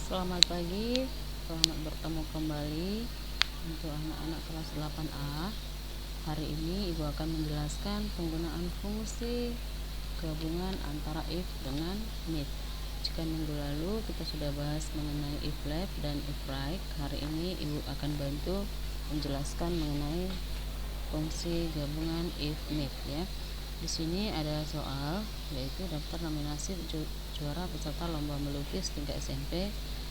Selamat pagi, selamat bertemu kembali untuk anak-anak kelas 8A. Hari ini Ibu akan menjelaskan penggunaan fungsi gabungan antara if dengan need. Jika minggu lalu kita sudah bahas mengenai if left dan if right, hari ini Ibu akan bantu menjelaskan mengenai fungsi gabungan if need ya. Di sini ada soal yaitu daftar nominasi juara peserta lomba melukis tingkat SMP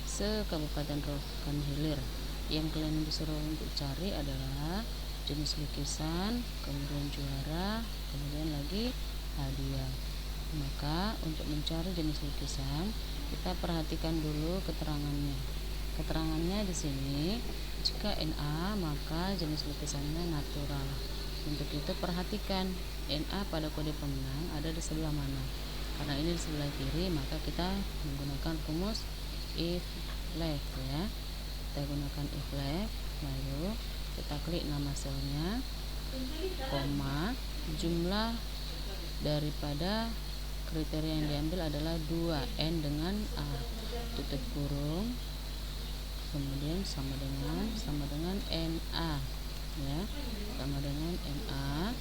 se-Kabupaten Rokan Hilir. Yang kalian disuruh untuk cari adalah jenis lukisan, kemudian juara, kemudian lagi hadiah. Maka untuk mencari jenis lukisan, kita perhatikan dulu keterangannya. Keterangannya di sini, jika NA maka jenis lukisannya natural. Untuk itu perhatikan NA pada kode pemenang ada di sebelah mana. Karena ini di sebelah kiri, maka kita menggunakan rumus if left ya. Kita gunakan if left, lalu kita klik nama selnya, koma, jumlah daripada kriteria yang diambil adalah 2 N dengan A, tutup kurung, kemudian sama dengan NA ya, sama dengan NA.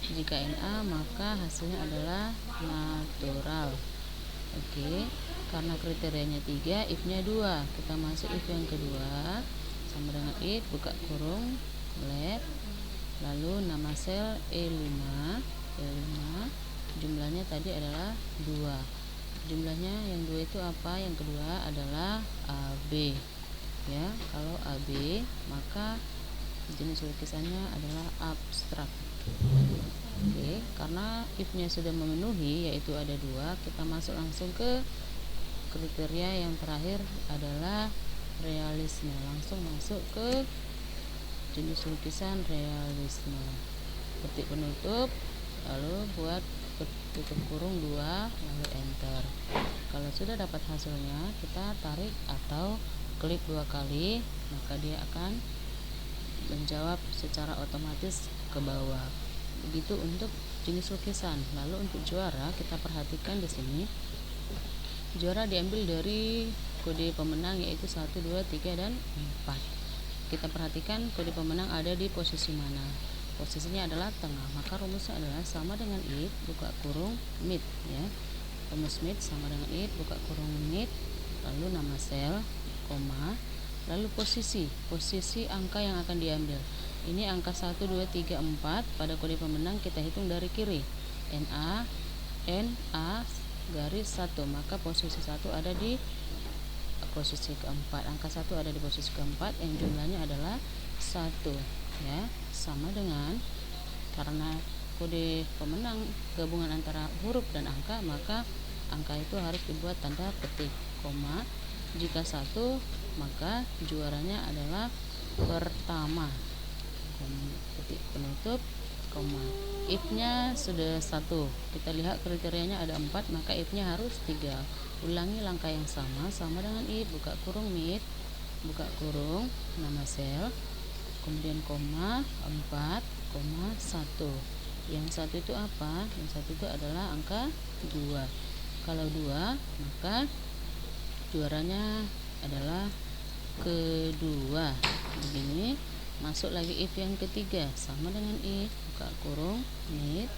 Jika NA maka hasilnya adalah natural. Oke, karena kriterianya 3, if-nya 2, kita masuk if yang kedua, sama dengan if, buka kurung, left, lalu nama sel E5, jumlahnya tadi adalah 2. Jumlahnya yang 2 itu apa? Yang kedua adalah AB ya. Kalau AB maka jenis lukisannya adalah abstrak. Oke, karena if-nya sudah memenuhi yaitu ada 2, kita masuk langsung ke kriteria yang terakhir adalah realisme. Langsung masuk ke jenis lukisan realisme. Ketik penutup, lalu buat tutup kurung 2, lalu enter. Kalau sudah dapat hasilnya, kita tarik atau klik 2 kali, maka dia akan menjawab secara otomatis ke bawah. Begitu untuk jenis lukisan. Lalu untuk juara, kita perhatikan di sini. Juara diambil dari kode pemenang yaitu 1, 2, 3 dan 4. Kita perhatikan kode pemenang ada di posisi mana. Posisinya adalah tengah. Maka rumusnya adalah sama dengan if, buka kurung, mid ya. Rumus mid sama dengan if, buka kurung, mid, lalu nama sel, koma, lalu posisi angka yang akan diambil. Ini angka 1, 2, 3, 4. Pada kode pemenang kita hitung dari kiri. NA garis 1, maka posisi 1 ada di posisi keempat. Angka 1 ada di posisi keempat yang jumlahnya adalah 1 ya. Sama dengan, karena kode pemenang gabungan antara huruf dan angka, maka angka itu harus dibuat tanda petik, koma. Jika 1 maka juaranya adalah pertama, ketik penutup, koma. If-nya sudah 1, kita lihat kriterianya ada 4, maka if-nya harus 3. Ulangi langkah yang sama dengan if, buka kurung, mid, buka kurung, nama sel, kemudian koma, 4, koma, 1. Yang 1 itu apa? Yang 1 itu adalah angka 2. Kalau 2 maka juaranya adalah kedua. Begini. Masuk lagi if yang ketiga, sama dengan if, buka kurung, mid,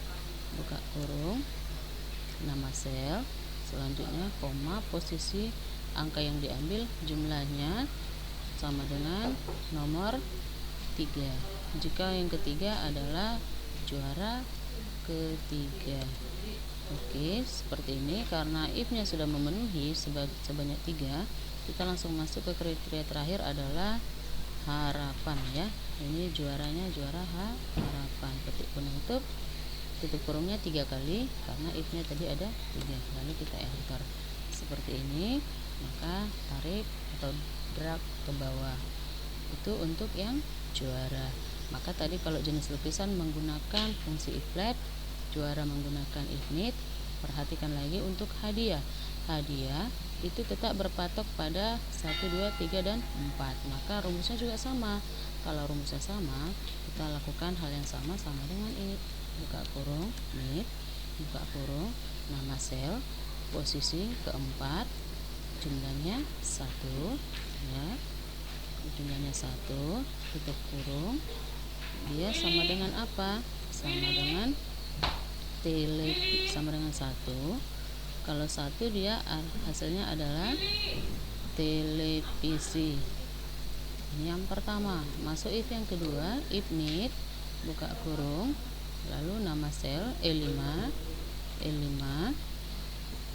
buka kurung, nama sel, selanjutnya koma, posisi angka yang diambil jumlahnya sama dengan nomor 3. Jika yang ketiga adalah juara ketiga. Oke, seperti ini. Karena if-nya sudah memenuhi sebanyak 3, kita langsung masuk ke kriteria terakhir adalah harapan ya. Ini juaranya juara harapan. Ketik penutup, tutup kurungnya 3 kali karena if-nya tadi ada 3. Lalu kita enter. Seperti ini. Maka tarik atau drag ke bawah. Itu untuk yang juara. Maka tadi kalau jenis lukisan menggunakan fungsi if left, juara menggunakan if need. Perhatikan lagi untuk hadiah. Hadiah itu tetap berpatok pada 1, 2, 3 dan 4. Maka rumusnya juga sama. Kalau rumusnya sama, kita lakukan hal yang sama dengan if, buka kurung, mid, buka kurung, nama sel, posisi keempat, jumlahnya 1 ya, jumlahnya 1 tutup kurung, dia sama dengan apa? Sama dengan sama dengan 1. Kalau 1 dia hasilnya adalah televisi. Ini yang pertama. Masuk if yang kedua, if need buka kurung, lalu nama sel E5,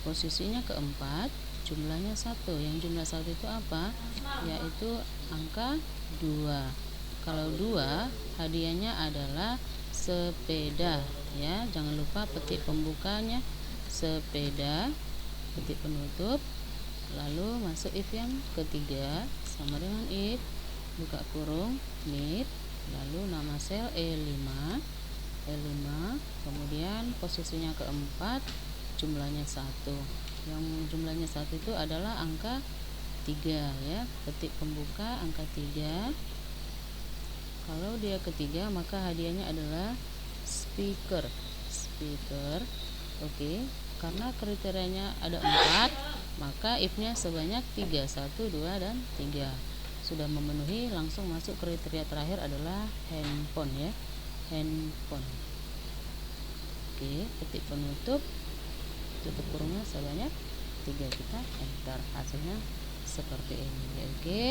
posisinya keempat, jumlahnya 1. Yang jumlah 1 itu apa? Yaitu angka 2. Kalau 2, hadiahnya adalah sepeda ya. Jangan lupa petik pembukanya sepeda, petik penutup, lalu masuk if yang ketiga sama dengan if buka kurung need, lalu nama sel E5, kemudian posisinya keempat, jumlahnya 1. Yang jumlahnya 1 itu adalah angka 3 ya, petik pembuka angka 3. Kalau dia ketiga maka hadiahnya adalah speaker. Oke, karena kriterianya ada 4, maka if-nya sebanyak 3, 1, 2, dan 3. Sudah memenuhi, langsung masuk kriteria terakhir adalah handphone ya, handphone. Oke, petik penutup, tutup kurungnya sebanyak 3, kita enter, hasilnya seperti ini. Oke.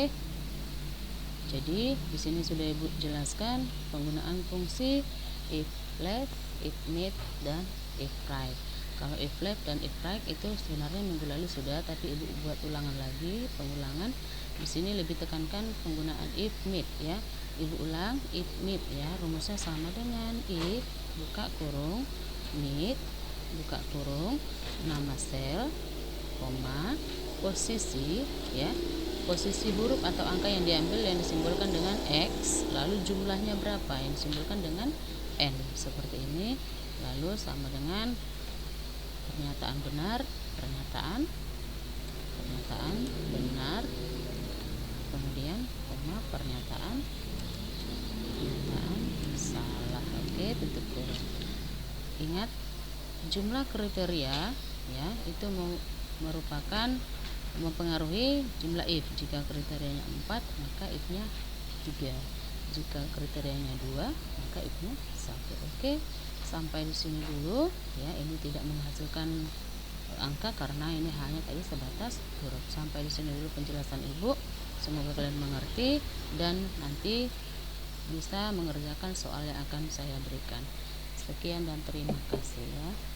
Jadi di sini sudah Ibu jelaskan penggunaan fungsi if left, if need, dan if right. Kalau if left dan if right itu sebenarnya minggu lalu sudah, tapi Ibu buat ulangan lagi, pengulangan. Di sini lebih tekankan penggunaan if need ya. Ibu ulang if need ya. Rumusnya sama dengan if buka kurung need buka kurung nama sel, koma, posisi ya. Posisi huruf atau angka yang diambil yang disimbolkan dengan X, lalu jumlahnya berapa yang disimbolkan dengan N, seperti ini. Lalu sama dengan pernyataan benar, pernyataan benar, kemudian koma, pernyataan salah. Oke, tutup kurung. Ingat, jumlah kriteria ya itu merupakan mempengaruhi jumlah if. Jika kriterianya 4 maka if-nya 3, jika kriterianya 2 maka if-nya 1. Oke, sampai di sini dulu ya. Ini tidak menghasilkan angka karena ini hanya tadi sebatas huruf. Sampai di sini dulu penjelasan Ibu, semoga kalian mengerti dan nanti bisa mengerjakan soal yang akan saya berikan. Sekian dan terima kasih ya.